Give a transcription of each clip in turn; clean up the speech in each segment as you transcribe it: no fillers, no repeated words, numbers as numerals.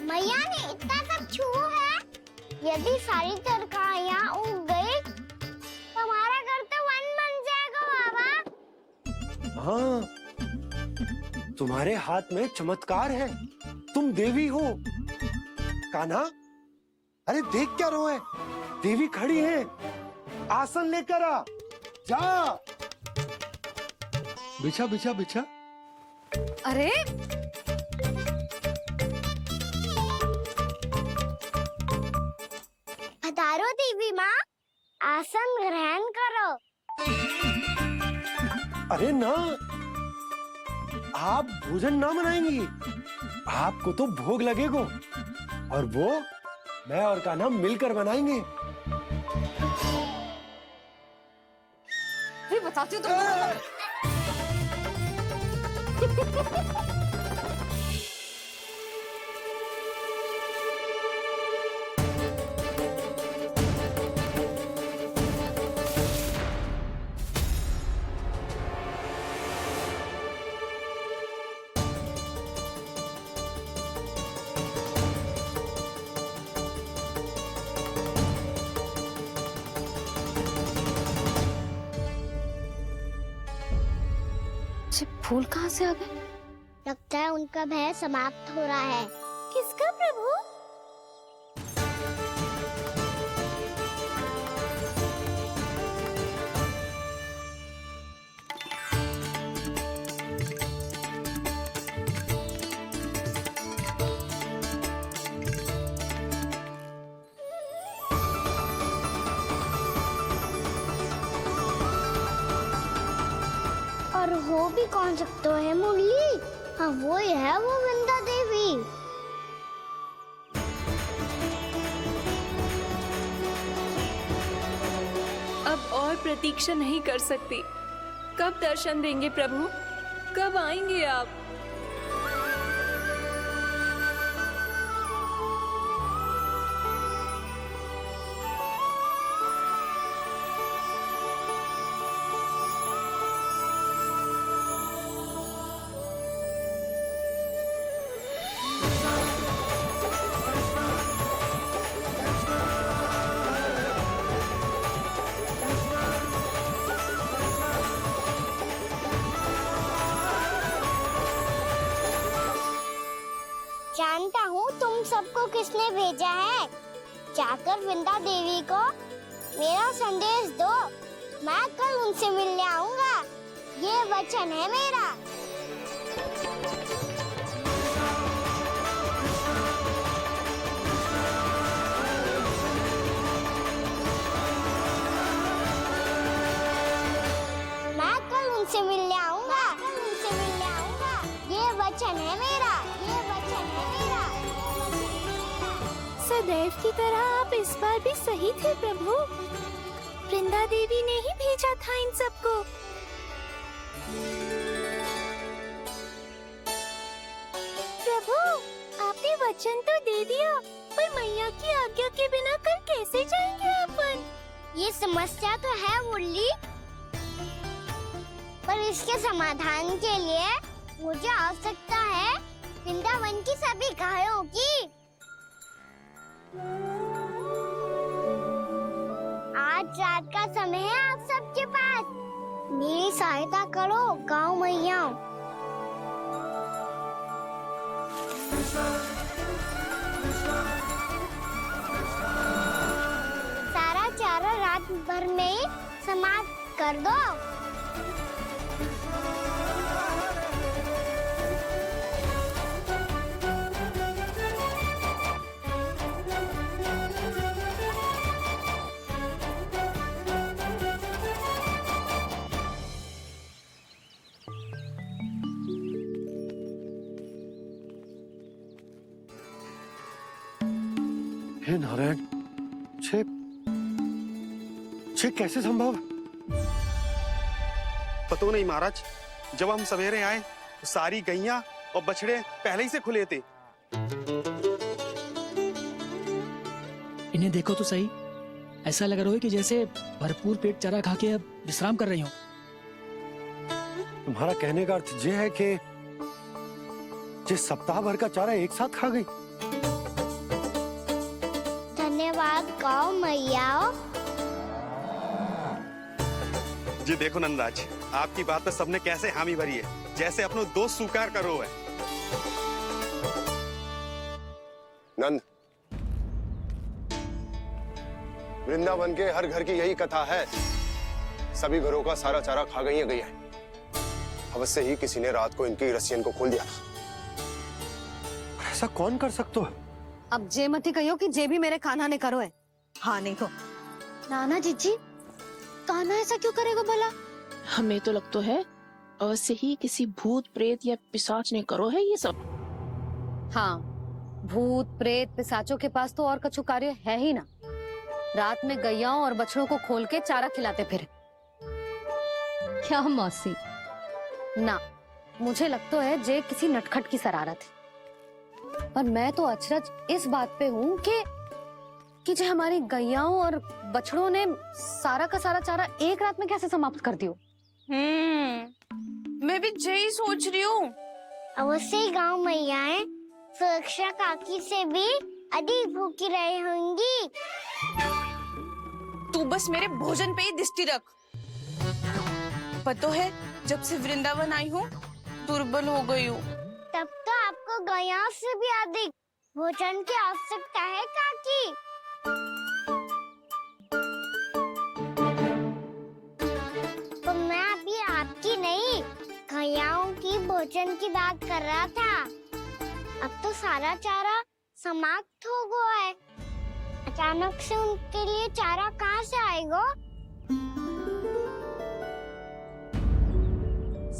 मैया ने इतना सब छुआ है। यदि सारी तरकारियां उग गई तो हमारा घर तो वन बन जाएगा बाबा। हाँ, तुम्हारे हाथ में चमत्कार है। तुम देवी हो। कान्हा, अरे देख क्या रो है? देवी खड़ी है। आसन लेकर आ। जा। बिछा बिछा बिछा। अरे पधारो देवी माँ, आसन ग्रहण करो। अरे ना, आप भोजन ना बनाएंगी। आपको तो भोग लगेगा और वो मैं और कान्हा मिलकर बनाएंगे। बताती हूँ तुमको। फूल कहाँ से आ गए? लगता है उनका भय समाप्त हो रहा है। किसका प्रभु? और हो भी कौन सकता है मुरली? हाँ वो ही है, वो वृंदा देवी। अब और प्रतीक्षा नहीं कर सकती। कब दर्शन देंगे प्रभु? कब आएंगे आप? जानता हूँ तुम सबको किसने भेजा है। जाकर वृंदा देवी को मेरा संदेश दो। मैं कल उनसे मिलने आऊंगा। ये वचन है मेरा। मैं कल उनसे मिलने आऊंगा। ये वचन है मेरा। सदैव की तरह आप इस बार भी सही थे प्रभु। वृंदा देवी ने ही भेजा था इन सबको। प्रभु, आपने वचन तो दे दिया, पर मैया की आज्ञा के बिना कल कैसे जाएंगे अपन? ये समस्या तो है मुरली, पर इसके समाधान के लिए मुझे आवश्यकता है वृंदावन की सभी गायों की। आज रात का समय है आप सबके पास। मेरी सहायता करो गाँव मैया। सारा चारा रात भर में ही समाप्त कर दो। हे नारायण, छे कैसे संभव? पता नहीं महाराज, जब हम सवेरे आए तो सारी गैया और बछड़े पहले ही से खुले थे। इन्हें देखो तो सही, ऐसा लग रहा है कि जैसे भरपूर पेट चारा खा के अब विश्राम कर रही हो। तुम्हारा कहने का अर्थ ये है कि जिस सप्ताह भर का चारा एक साथ खा गई। आओ मैया आओ। जी देखो नंदराज, आपकी बात पे सबने कैसे हामी भरी है, जैसे अपनो दोस्त स्वीकार करो है। नंद, वृंदावन के हर घर की यही कथा है। सभी घरों का सारा चारा खा गई है। अवश्य ही किसी ने रात को इनकी रस्सियन को खोल दिया था। ऐसा कौन कर सकता है? अब जे मती कहियो कि जे भी मेरे कान्हा ने करो है। हाँ नहीं तो नाना जीजी, कान्हा ऐसा क्यों करेगा भला? हमें तो लगता है अवश्य ही किसी भूत प्रेत या पिशाच ने करो है ये सब। हाँ, भूत प्रेत पिशाचों के पास तो और कछु कार्य है ही ना। रात में गैयाओं और बछड़ों को खोल के चारा खिलाते फिर। क्या मौसी? ना, मुझे लगता है जे किसी नटखट की शरारत है। पर मैं तो अचरज इस बात पे हूँ कि जो हमारी गैयाओं और बछड़ों ने सारा का सारा चारा एक रात में कैसे समाप्त कर दियो। मैं भी यही सोच रही हूँ। अवश्य ही गाँव मैयाएं सुरक्षा काकी से भी अधिक भूखी रही होंगी। तू बस मेरे भोजन पे ही दृष्टि रख। पता है जब से वृंदावन आई हूँ दुर्बल हो गई हूँ। तब तो आपको गैया से भी अधिक भोजन की आवश्यकता है काकी। तो मैं अभी आपकी नहीं, गैयाओं की भोजन की बात कर रहा था। अब तो सारा चारा समाप्त हो गया है। अचानक से उनके लिए चारा कहाँ से आएगा?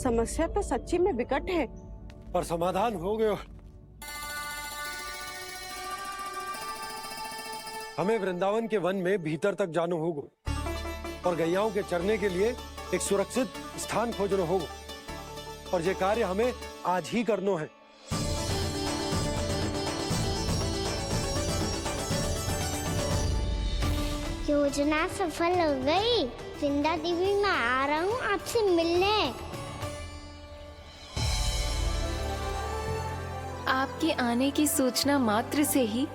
समस्या तो सच्ची में विकट है, पर समाधान हो गया। हमें वृंदावन के वन में भीतर तक जाना होगा और गैयाओं के चरने के लिए एक सुरक्षित स्थान खोजना होगा। और ये कार्य हमें आज ही करना है। योजना सफल हो गई। वृंदा देवी, मैं आ रहा हूँ आपसे मिलने। आपके आने की सूचना मात्र से ही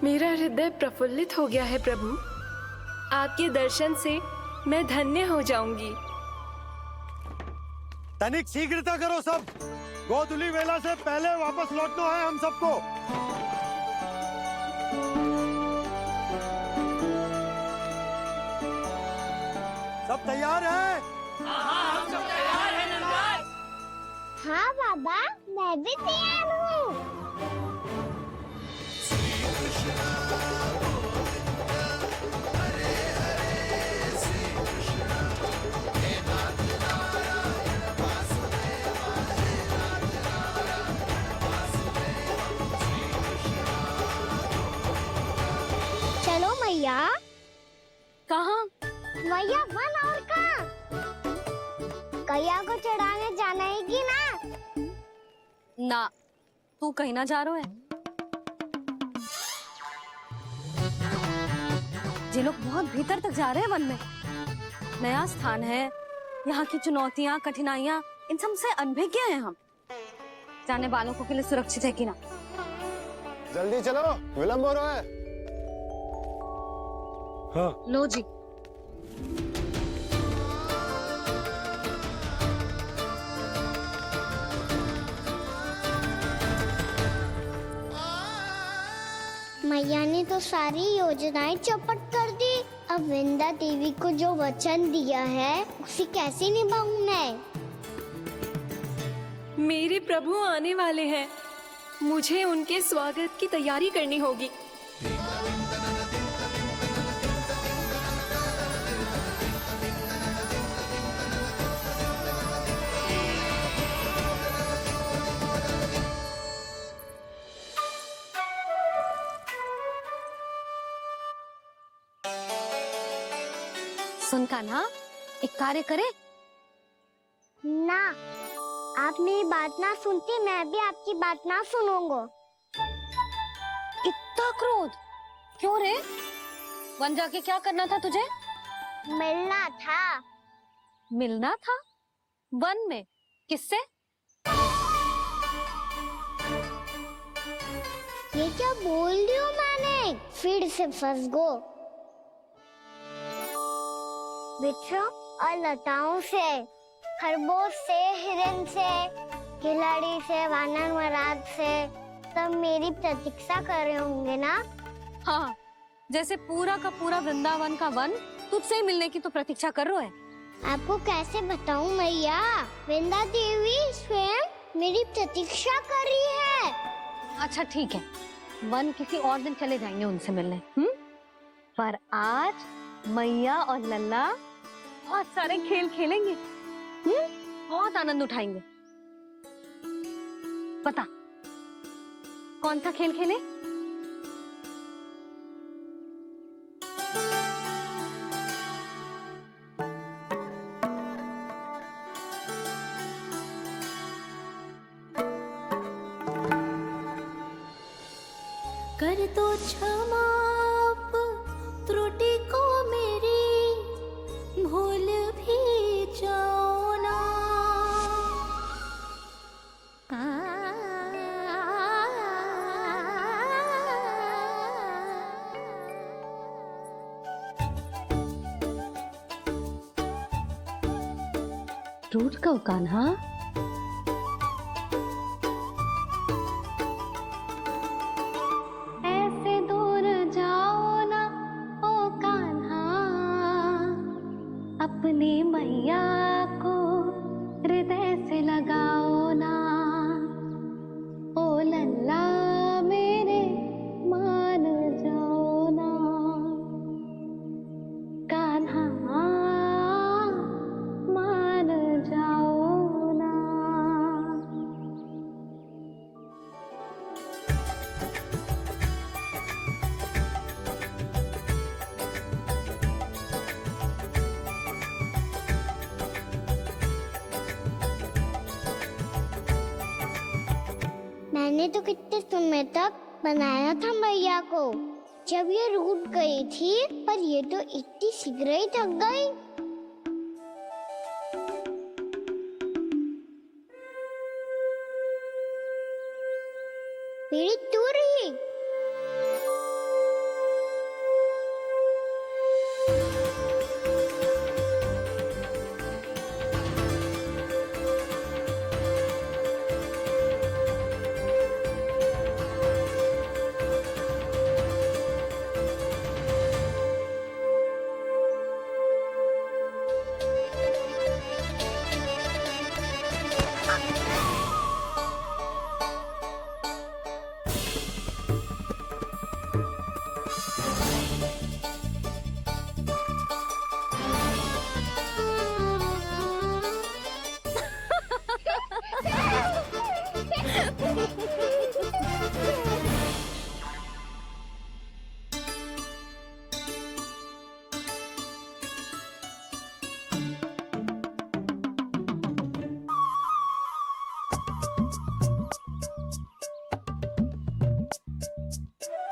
मेरा हृदय प्रफुल्लित हो गया है प्रभु। आपके दर्शन से मैं धन्य हो जाऊंगी। तनिक शीघ्रता करो सब। गोधुली वेला से पहले वापस लौटना है हम सबको। सब तैयार है? हाँ बाबा, मैं भी तैयार हूँ। चलो मैया। कहाँ? मैया वन और कहाँ? गैया को चढ़ाने जाना है कि ना? ना, तू कहीं ना जा रहा है। ये लोग बहुत भीतर तक जा रहे हैं वन में। नया स्थान है, यहाँ की चुनौतियाँ कठिनाइयाँ इन सब से अनभिज्ञ हैं हम। जाने वालों के लिए सुरक्षित है कि ना? जल्दी चलो, विलंब हो रहा है। हाँ। लो जी। मैया ने तो सारी योजनाएं चौपट कर दी। अब वृंदा देवी को जो वचन दिया है उसे कैसे निभाऊं मैं? मेरे प्रभु आने वाले हैं, मुझे उनके स्वागत की तैयारी करनी होगी। सुन कान्हा, एक कार्य करे। ना, आप मेरी बात ना सुनती, मैं भी आपकी बात ना सुनूंगा। इतना क्रोध क्यों रे? वन जाके क्या करना था तुझे? मिलना था। मिलना था? वन में? किससे? ये क्या बोल रही हूँ मैंने? फिर से फंस गो। वृक्षों और लताओं से, खरगोश से, हिरन से, खिलाड़ी से, वानर महाराज से, सब मेरी प्रतीक्षा कर रहे होंगे ना? हाँ, जैसे पूरा का पूरा वृंदावन का वन तुझसे मिलने की तो प्रतीक्षा कर रहा है। आपको कैसे बताऊं मैया, वृंदा देवी स्वयं मेरी प्रतीक्षा कर रही है। अच्छा ठीक है, वन किसी और दिन चले जाएंगे उनसे मिलने, पर आज मैया और लल्ला बहुत सारे खेल खेलेंगे, बहुत आनंद उठाएंगे। बता कौन सा खेल खेले? कर दो क्षमा त्रुटि को मेरी, भूल भी जाओ ना। टूट का कान्हा, ऐसे दूर जाओ ना ओ कान्हा, अपनी मैया को हृदय से लगाओ ना। ओ लल्ला मेरे मान जाओ ना, कान्हा मान जाओ ना। मैंने तो कितने समय तक बनाया था मैया को, जब ये रूठ गई थी, पर ये तो इतनी शीघ्र ही थक गई। मेरी तू रही।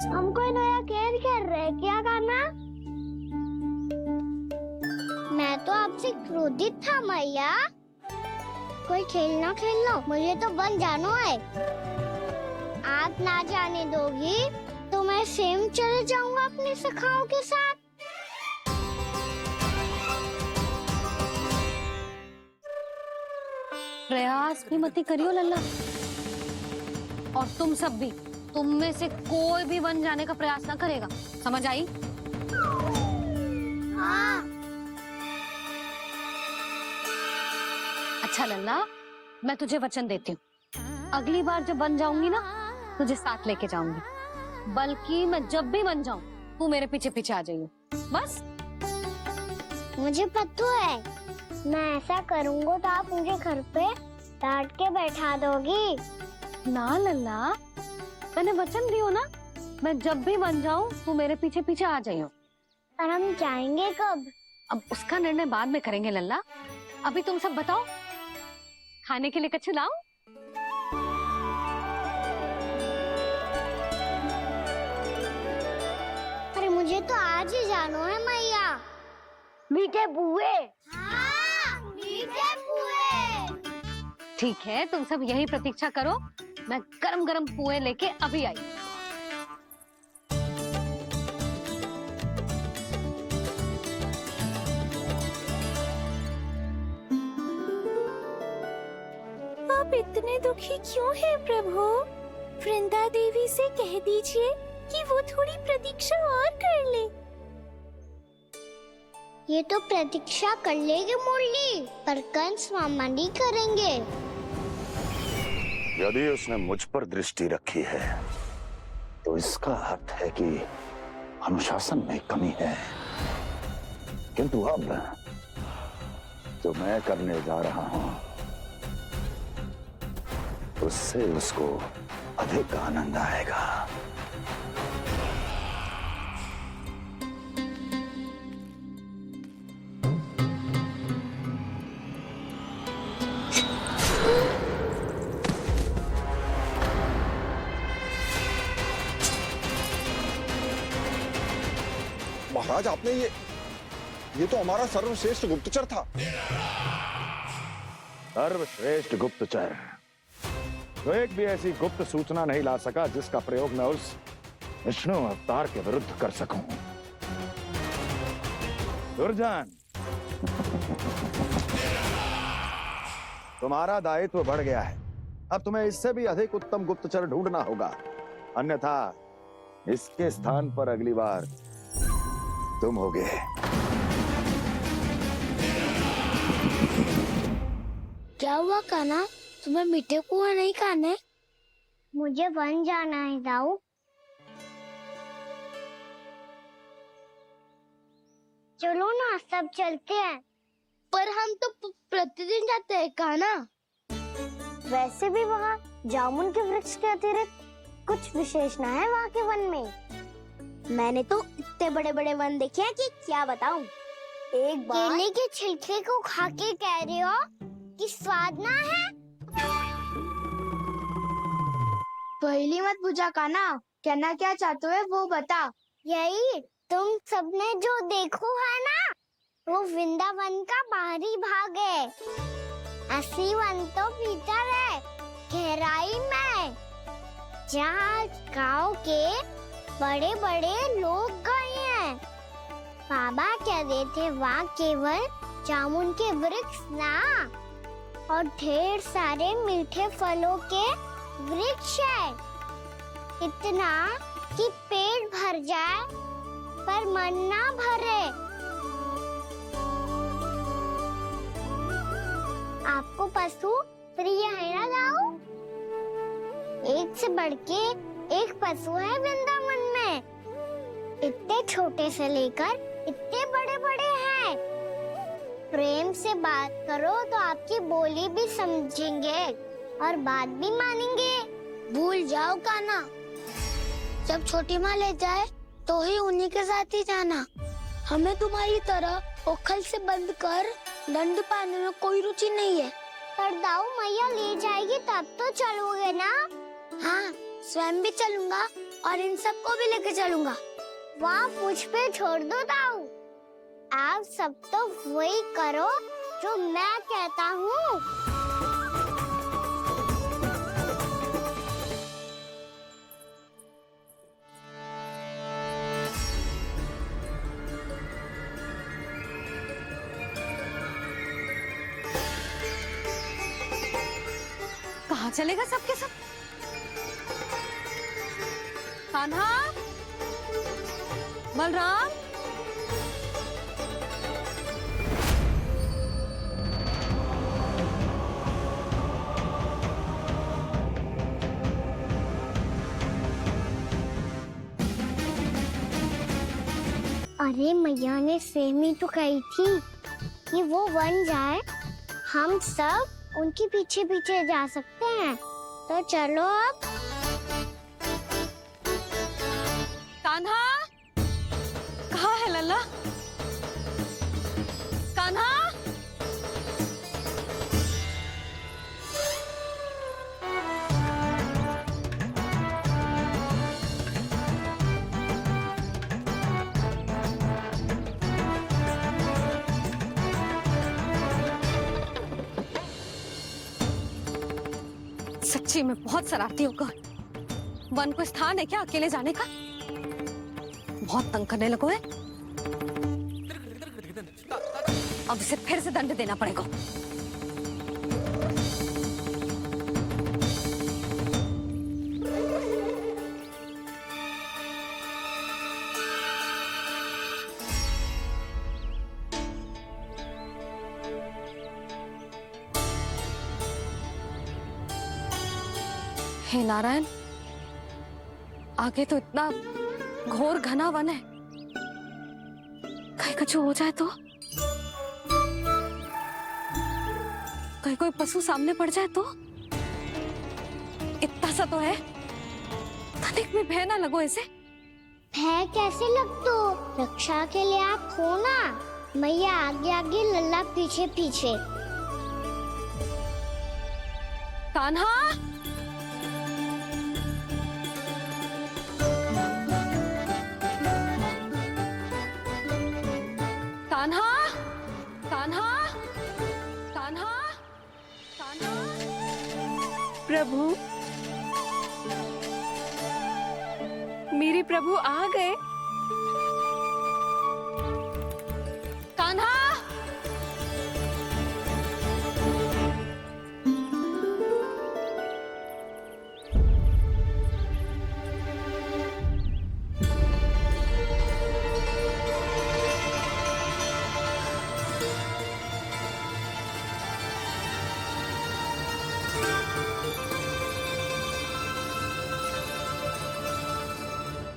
हमको नया खेल खेल रहे, क्या करना? मैं तो आपसे क्रोधित था मैया। कोई खेलना खेलना, मुझे तो बन जाना है। आप ना जाने दोगी तो मैं स्वयं चले जाऊंगा अपने सखाओं के साथ। प्रयास भी मत करियो लल्ला, और तुम सब भी, तुम में से कोई भी वन जाने का प्रयास ना करेगा, समझ आई? हाँ। अच्छा लल्ला, मैं तुझे वचन देती हूँ, अगली बार जब बन जाऊंगी ना, तुझे साथ लेके जाऊंगी। बल्कि मैं जब भी बन जाऊं, तू मेरे पीछे पीछे आ जाइयो, बस। मुझे पता है, मैं ऐसा करूंगा तो आप मुझे घर पे डांट के बैठा दोगी। ना लल्ला, मैंने वचन दियो ना, मैं जब भी बन जाऊं, तू मेरे पीछे पीछे आ जाइयो। पर हम जाएंगे कब? अब उसका निर्णय बाद में करेंगे लल्ला, अभी तुम सब बताओ, खाने के लिए कुछ लाऊं? अरे मुझे तो आज ही जाना है मैया। मीठे बुए। हाँ, मीठे बुए। ठीक है, तुम सब यही प्रतीक्षा करो, मैं गरम गरम पुए लेके अभी आई। दुखी क्यों है प्रभु? वृंदा देवी से कह दीजिए कि वो थोड़ी प्रतीक्षा और कर ले। ये तो प्रतीक्षा कर लेगी मुरली, पर कंस मामा नहीं करेंगे। यदि उसने मुझ पर दृष्टि रखी है तो इसका अर्थ है कि अनुशासन में कमी है। किंतु अब जो मैं करने जा रहा हूं उससे उसको अधिक आनंद आएगा। महाराज, आपने ये तो हमारा सर्वश्रेष्ठ गुप्तचर था। सर्वश्रेष्ठ गुप्तचर तो एक भी ऐसी गुप्त सूचना नहीं ला सका जिसका प्रयोग मैं उस विष्णु अवतार के विरुद्ध कर सकूं। दुर्जन, तुम्हारा दायित्व बढ़ गया है। अब तुम्हें इससे भी अधिक उत्तम गुप्तचर ढूंढना होगा, अन्यथा इसके स्थान पर अगली बार तुम होगे। क्या हुआ कान्हा, तुम्हें मीठे कुआं नहीं खाने? मुझे वन जाना है दाऊ। चलो ना, सब चलते हैं। पर हम तो प्रतिदिन जाते हैं कान्हा। वैसे भी वहाँ जामुन के वृक्ष के अतिरिक्त कुछ विशेष ना है वहाँ के वन में। मैंने तो इतने बड़े बड़े वन देखे हैं कि क्या बताऊं। एक बार केले के छिलके को खा के कह रहे हो कि स्वाद ना है? पहली मत पूछा कान्हा, कहना क्या चाहते हो वो बता। यही तुम सबने जो देखो है ना, वो वृंदावन का बाहरी भाग है। असली वन तो भीतर है, गहराई में, जहाँ गाँव के बड़े बड़े लोग गए हैं। बाबा कह रहे थे वहाँ केवल जामुन के वृक्ष ना, और ढेर सारे मीठे फलों के वृक्ष है। इतना कि पेट भर जाए पर मन ना भरे। आपको पशु प्रिय है ना दाऊ? एक से बढ़ के एक पशु है वृंदावन में। इतने छोटे से लेकर इतने बड़े बड़े हैं। प्रेम से बात करो तो आपकी बोली भी समझेंगे और बात भी मानेंगे। भूल जाओ कान्हा, जब छोटी माँ ले जाए तो ही उन्हीं के साथ ही जाना। हमें तुम्हारी तरह ओखल से बंद कर दंड पाने में कोई रुचि नहीं है। पर दाऊ मैया ले जाएगी तब तो चलोगे ना? हाँ, स्वयं भी चलूंगा और इन सबको भी लेके चलूंगा। वहाँ मुझ पे छोड़ दो दाऊ। आप सब तो वही करो जो मैं कहता हूँ। कहाँ चलेगा सबके सब? कान्हा, बलराम, अरे मैया ने सेमी तो कही थी कि वो वन जाए, हम सब उनके पीछे पीछे जा सकते हैं। तो चलो अब। कान्हा, कहाँ है लल्ला? कान्हा, सच्ची में बहुत शरारती होगा। वन को स्थान है क्या अकेले जाने का? बहुत तंग करने लगो है। अब इसे फिर से दंड देना पड़ेगा। हे नारायण, आगे तो इतना घोर घना वन है, कहीं कुछ हो जाए तो, कहीं कोई पशु सामने पड़ जाए तो। इतना सा तो है, तनिक में भय ना लगो ऐसे। भय कैसे लगतो? रक्षा के लिए आप हो ना। मैया आगे आगे, लल्ला पीछे पीछे। कान्हा, कान्हा, कान्हा, कान्हा, कान्हा। प्रभु, मेरे प्रभु आ गए। कान्हा,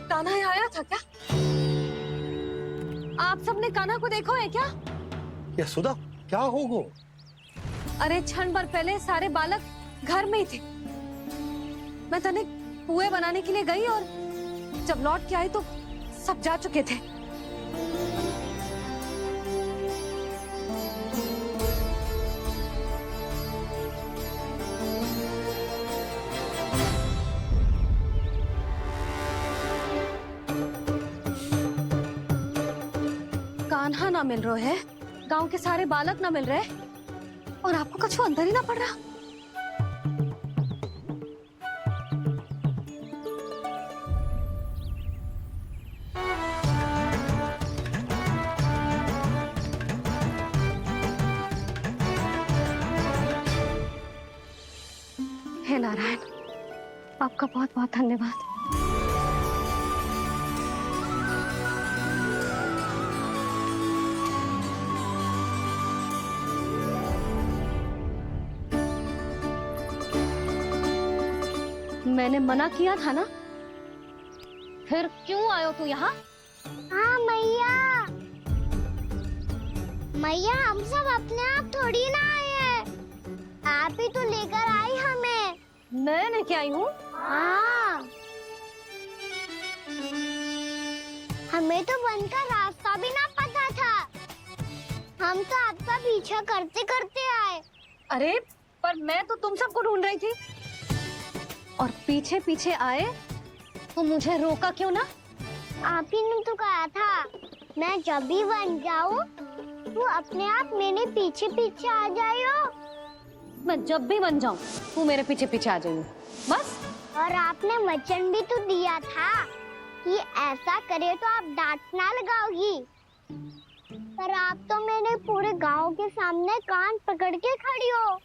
कान्हा यहाँ आया था क्या? आप सबने कान्हा को देखो है क्या? यशोदा, क्या होगो? अरे क्षण भर पहले सारे बालक घर में ही थे। मैं तनिक पुए बनाने के लिए गई और जब लौट के आई तो सब जा चुके थे। कान्हा ना मिल रहे है, गांव के सारे बालक ना मिल रहे, और आपको कछु अंदर ही ना पड़ रहा। हे नारायण, आपका बहुत बहुत धन्यवाद। मैंने मना किया था ना, फिर क्यों आयो तू यहाँ? हाँ मैया, मैया हम सब अपने आप थोड़ी ना आए हैं, आप ही तो लेकर आई हमें। मैं लेके आई हूँ? हाँ, हमें तो वन का रास्ता भी ना पता था, हम तो आपका पीछा करते करते आए। अरे पर मैं तो तुम सबको ढूंढ रही थी, और पीछे पीछे आए तो मुझे रोका क्यों ना? आप ही ने तो कहा था मैं जब भी बन जाऊं तो अपने आप मेरे पीछे पीछे आ जाओ। मैं जब भी बन जाऊं तू मेरे पीछे पीछे आ जाइयो बस। और आपने वचन भी तो दिया था कि ऐसा करे तो आप डांट ना लगाओगी, पर आप तो मेरे पूरे गांव के सामने कान पकड़ के खड़ी हो।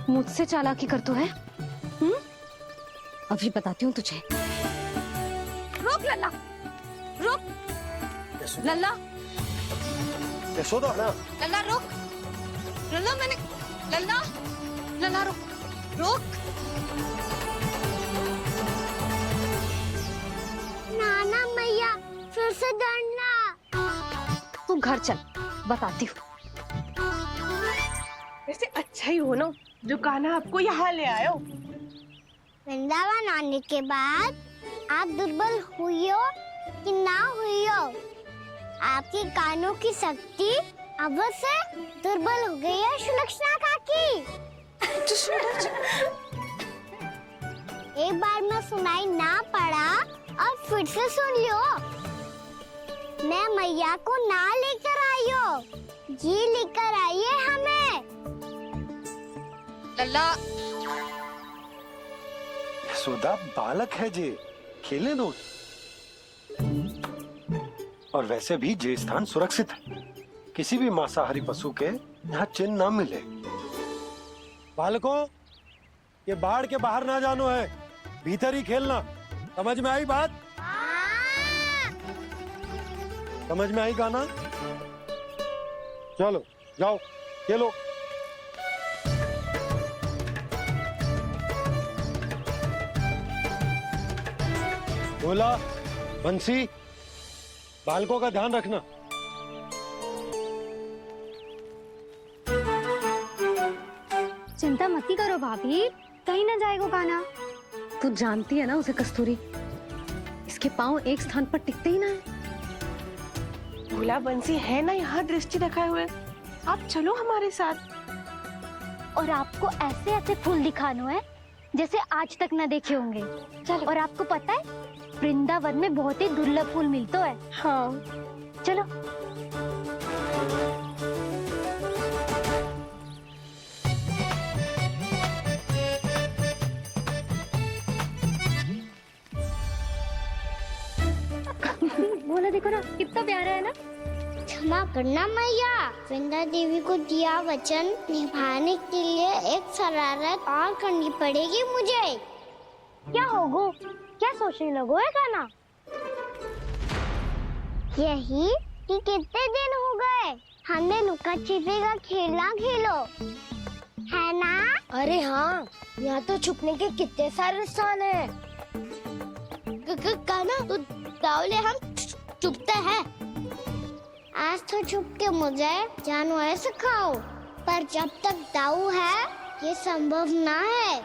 मुझसे चालाकी कर तो है? अभी बताती हूँ तुझे। रुक लल्ला, रुक लल्ला, यशोदा ना, लल्ला रुक, लल्ला मैंने, लल्ला, लल्ला रुक, रुक। नाना मैया फिर से डरना। तू घर चल, बताती हूँ। वैसे अच्छा ही हो ना जो कान्हा आपको यहाँ ले आयो। वृंदावन आने के बाद आप दुर्बल हुई हो कि ना हुई हो, आपके कानों की शक्ति अवश्य दुर्बल हो गई है सुलक्षणा काकी। एक बार में सुनाई ना पड़ा और फिर से सुन लो। मैं मैया को ना लेकर आई हो, जी लेकर आई है हमें। लल्ला, यशोदा बालक है जे, खेले दो। और वैसे भी जे स्थान सुरक्षित है, किसी भी मांसाहारी पशु के यहाँ चिन्ह ना मिले। बालकों, ये बाढ़ के बाहर ना जानो है, भीतर ही खेलना। समझ में आई बात? समझ में आई कान्हा? चलो जाओ। ये लो। बोला, बंसी, बालकों का ध्यान रखना। चिंता मत करो भाभी, कहीं ना जाएगा काना। तू जानती है ना उसे कस्तूरी, इसके पांव एक स्थान पर टिकते ही ना है। भोला बंसी है ना यहाँ दृष्टि रखाए हुए, आप चलो हमारे साथ। और आपको ऐसे ऐसे फूल दिखानो है जैसे आज तक न देखे होंगे। चलो। और आपको पता है वृंदावन में बहुत ही दुर्लभ फूल मिलते हैं। हाँ चलो। बोला देखो ना कितना प्यारा है ना। क्षमा करना मैया, वृंदा देवी को दिया वचन निभाने के लिए एक शरारत और करनी पड़ेगी मुझे। क्या होगो? क्या सोचने लगो है काना? यही कि कितने दिन हो गए हमने लुका छिपी का खेलना खेलो, है ना? अरे हाँ, यहाँ तो छुपने के कितने सारे स्थान है। काना तो दावले हम छुपते हैं। आज तो छुप के मुझे जानवर सिखाओ, पर जब तक दाऊ है ये संभव ना है।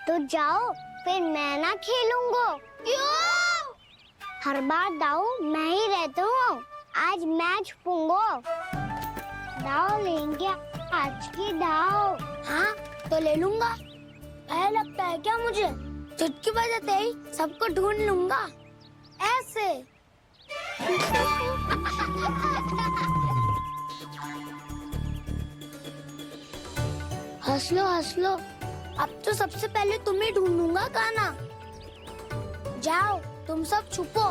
तो जाओ, फिर मैं ना खेलूंगा। क्यों? हर बार दाऊ मैं ही रहता हूँ, आज मैं छुपूंगा। दाऊ लेंगे आज की दाऊ। हाँ तो ले लूंगा। ऐसा लगता है क्या मुझे? चुटकी बजाते ही सबको ढूंढ लूंगा ऐसे। हंस लो, अब तो सबसे पहले तुम्हें ढूंढूंगा काना। जाओ तुम सब छुपो।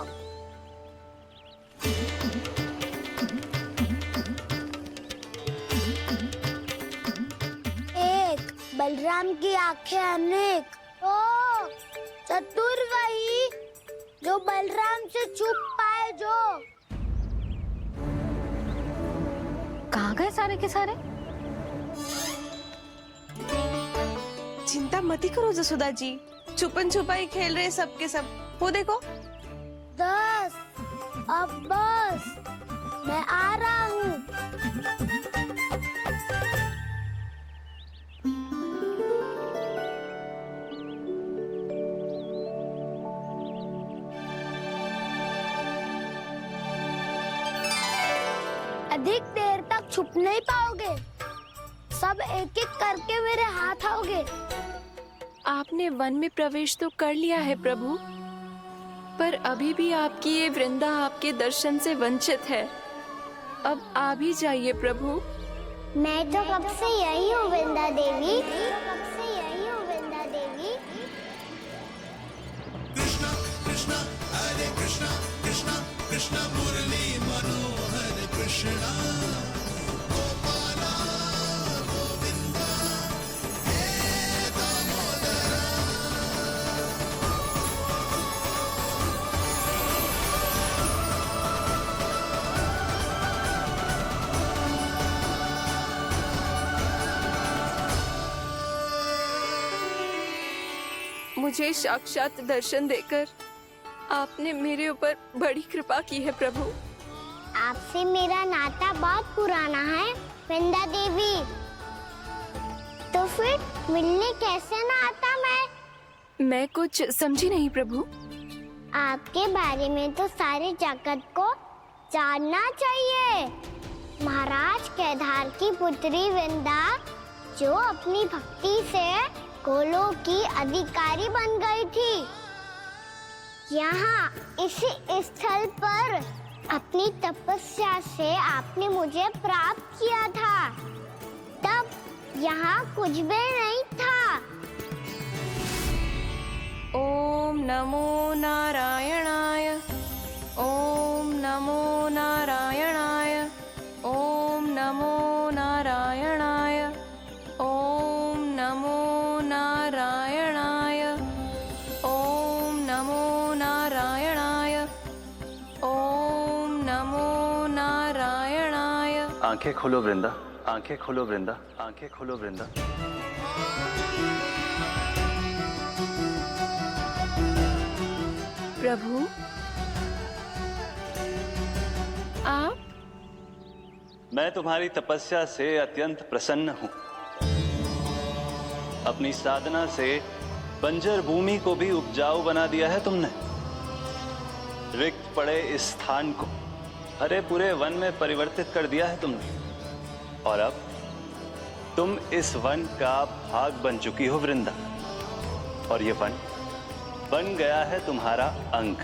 एक, बलराम की आंखें अनेक। ओ चतुर वही जो बलराम से छुप पाए। जो कहाँ गए सारे के सारे? चिंता मत करो जसोदा जी, छुपन छुपाई खेल रहे सब के सब। वो देखो 10, अब बस, मैं आ रहा हूँ। अधिक देर तक छुप नहीं पाओगे, सब एक एक करके मेरे हाथ आओगे। आपने वन में प्रवेश तो कर लिया है प्रभु, पर अभी भी आपकी ये वृंदा आपके दर्शन से वंचित है। अब आ भी जाइए प्रभु। मैं तो कब से यही हूँ वृंदा देवी, कब से यही हूँ वृंदा देवी। कृष्णा कृष्णा हरे कृष्णा, कृष्णा कृष्णा मुरली मनोहर कृष्णा। मुझे साक्षात दर्शन देकर आपने मेरे ऊपर बड़ी कृपा की है प्रभु। आपसे मेरा नाता बहुत पुराना है वृंदा देवी, तो फिर मिलने कैसे ना आता मैं कुछ समझी नहीं प्रभु। आपके बारे में तो सारे जगत को जानना चाहिए। महाराज केदार की पुत्री वृंदा, जो अपनी भक्ति से गोलों की अधिकारी बन गई थी, यहाँ इसी स्थल पर अपनी तपस्या से आपने मुझे प्राप्त किया था। तब यहाँ कुछ भी नहीं था। ओम नमो नारायणाय, ओम नमो नारायणाय, ओम नमो नारायणाय, ओम नमो नारायणाय, ओम नमो नारायणाय, ओम नमो नारायणाय। आंखें खोलो वृंदा, आंखें खोलो वृंदा, आंखें खोलो वृंदा। प्रभु आप? मैं तुम्हारी तपस्या से अत्यंत प्रसन्न हूं। अपनी साधना से बंजर भूमि को भी उपजाऊ बना दिया है तुमने। रिक्त पड़े इस स्थान को हरे पूरे वन में परिवर्तित कर दिया है तुमने। और अब तुम इस वन का भाग बन चुकी हो वृंदा। और ये वन बन गया है तुम्हारा अंग।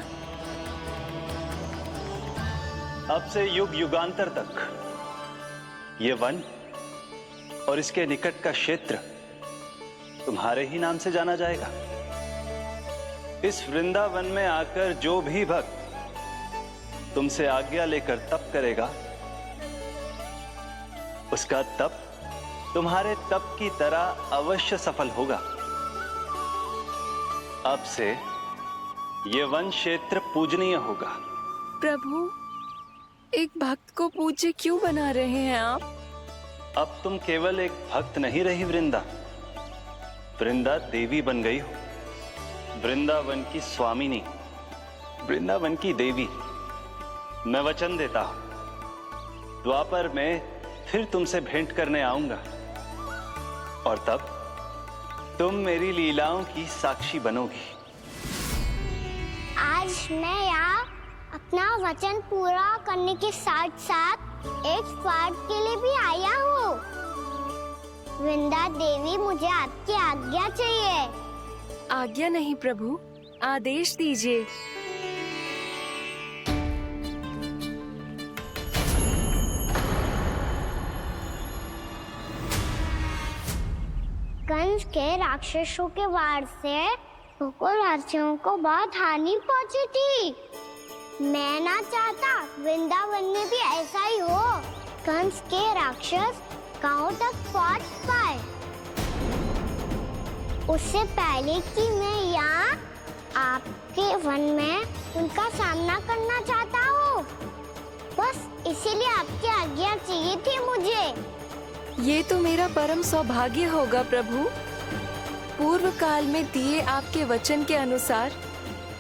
अब से युग युगांतर तक ये वन और इसके निकट का क्षेत्र तुम्हारे ही नाम से जाना जाएगा। इस वृंदावन में आकर जो भी भक्त तुमसे आज्ञा लेकर तप करेगा, उसका तप तुम्हारे तप की तरह अवश्य सफल होगा। अब से ये वन क्षेत्र पूजनीय होगा। प्रभु, एक भक्त को पूज्य क्यों बना रहे हैं आप? अब तुम केवल एक भक्त नहीं रही वृंदा, वृंदा देवी बन गई हो। वृंदावन की स्वामिनी, वृंदावन की देवी। मैं वचन देता हूं, द्वापर में फिर तुमसे भेंट करने आऊंगा और तब तुम मेरी लीलाओं की साक्षी बनोगी। आज मैं यहाँ अपना वचन पूरा करने के साथ साथ एक स्वार्थ के लिए भी आया हूँ। वृंदा देवी, मुझे आपकी आज्ञा चाहिए। आज्ञा नहीं प्रभु, आदेश दीजिए। कंस के राक्षसों के वार से गोकुलवासियों को बहुत हानि पहुंची थी। मैं ना चाहता वृंदावन में भी ऐसा ही हो। कंस के राक्षस गांव तक पहुंच पाए, उससे पहले कि मैं यहाँ आपके वन में उनका सामना करना चाहता हूँ। बस इसीलिए आपकी आज्ञा चाहिए थी मुझे। ये तो मेरा परम सौभाग्य होगा प्रभु। पूर्व काल में दिए आपके वचन के अनुसार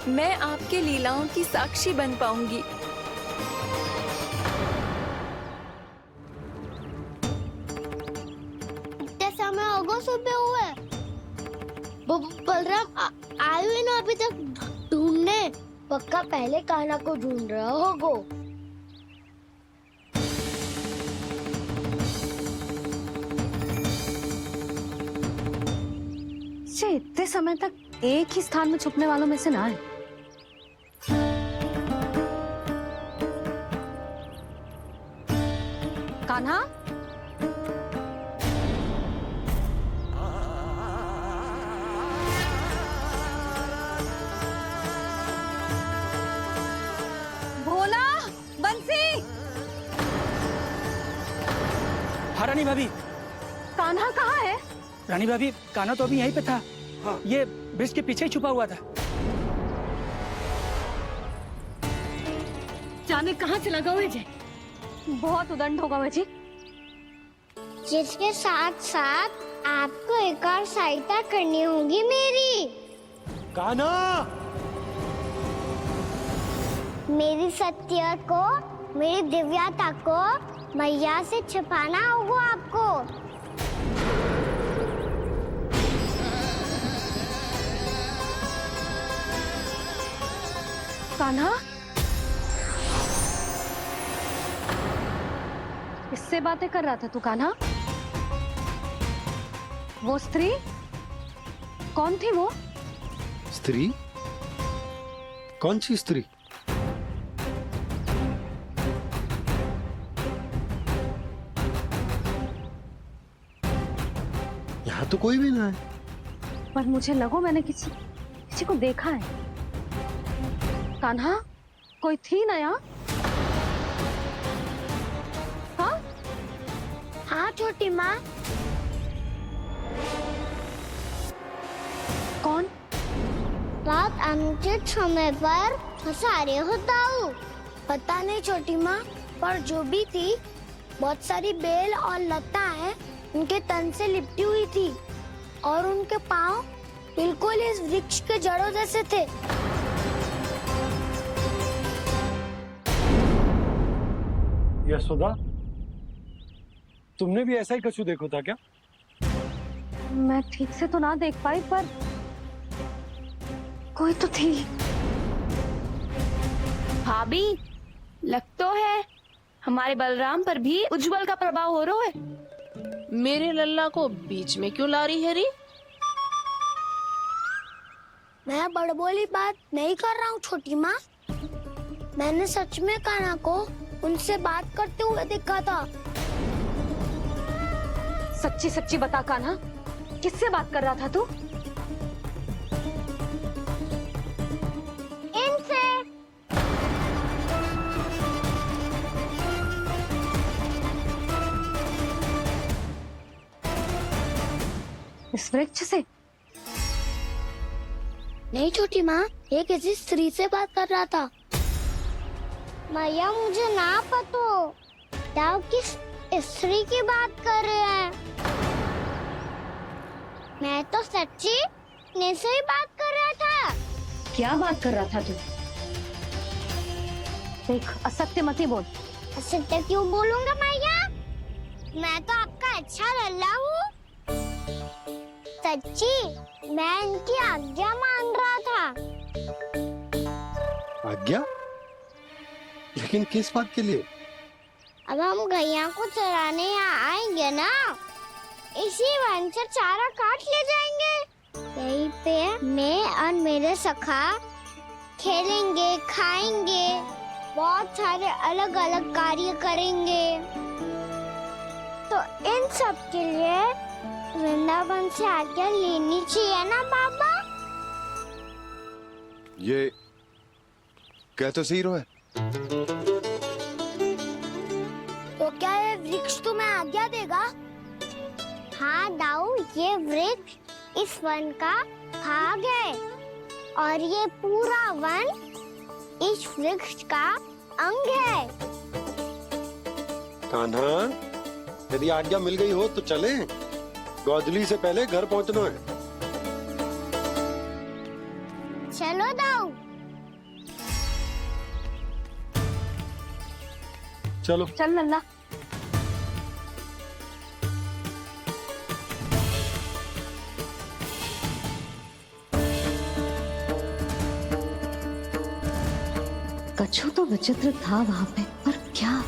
मैं आपके लीलाओं की साक्षी बन पाऊंगी। समय होगा सुबह हुए। बलराम आए हुए ना अभी तक ढूंढने। पक्का पहले कान्हा को ढूंढ रहा होगा। इतने समय तक एक ही स्थान में छुपने वालों में से ना है। कान्हा, भोला, बंसी। हाँ रानी भाभी। कान्हा कहाँ है? रानी भाभी, कान्हा तो अभी यहीं पे था। हाँ। ये ब्रिज के पीछे ही छुपा हुआ था। जाने कहाँ से लगा हुआ है? बहुत उदंड होगा मुझे। जिसके साथ साथ आपको एक और सहायता करनी होगी मेरी। कान्हा, मेरी सत्य को, मेरी दिव्यता को मैया से छिपाना होगा आपको। कान्हा, किससे बातें कर रहा था तू कान्हा? वो स्त्री कौन थी? वो स्त्री? कौन सी स्त्री? यहाँ तो कोई भी ना है। पर मुझे लगो मैंने किसी को देखा है। कान्हा, कोई थी ना यहाँ? हाँ? हाँ छोटी माँ। कौन? रात अनुचित समय पर सारे होता हूँ। पता नहीं छोटी माँ, पर जो भी थी बहुत सारी बेल और लता है उनके तन से लिपटी हुई थी और उनके पाँव बिल्कुल इस वृक्ष के जड़ों जैसे थे। यशोदा, तुमने भी ऐसा ही कछू देखो था क्या? मैं ठीक से तो ना देख पाई, पर कोई तो थी। भाभी, लग तो है हमारे बलराम पर भी उज्जवल का प्रभाव हो रहा है। मेरे लल्ला को बीच में क्यों ला रही है री? मैं बड़बोली बात नहीं कर रहा हूँ छोटी माँ। मैंने सच में कान्हा को उनसे बात करते हुए देखा था। सच्ची सच्ची बता कान्हा, किससे बात कर रहा था तू? इनसे। इस वृक्ष से? नहीं छोटी माँ, ये किसी स्त्री से बात कर रहा था। मैया मुझे ना पतो दाव किस स्त्री की बात कर रहे हैं। मैं तो सच्ची ने से ही बात कर रहा था। क्या बात कर रहा था तू? देख, असत्य मत ही बोल। असत्य क्यों बोलूंगा मैया? मैं तो आपका अच्छा लल्ला हूँ। सच्ची मैं इनकी आज्ञा मान रहा था। आज्ञा? लेकिन किस बात के लिए? अब हम गैया को चराने यहाँ आएंगे ना, इसी वन से चारा काट ले जाएंगे। यहीं पे मैं और मेरे सखा खेलेंगे, खाएंगे, बहुत सारे अलग अलग कार्य करेंगे। तो इन सब के लिए वृंदावन से आज्ञा लेनी चाहिए ना बाबा? ये कह तो सही रहो है। तो क्या ये वृक्ष तुम्हें आज्ञा देगा? हाँ दाऊ, ये वृक्ष इस वन का भाग है और ये पूरा वन इस वृक्ष का अंग है। कान्हा, यदि आज्ञा मिल गई हो तो चले। गोधली से पहले घर पहुंचना है। चलो दाऊ। चलो चल लल्ला। कछु तो विचित्र था वहां पे, पर क्या?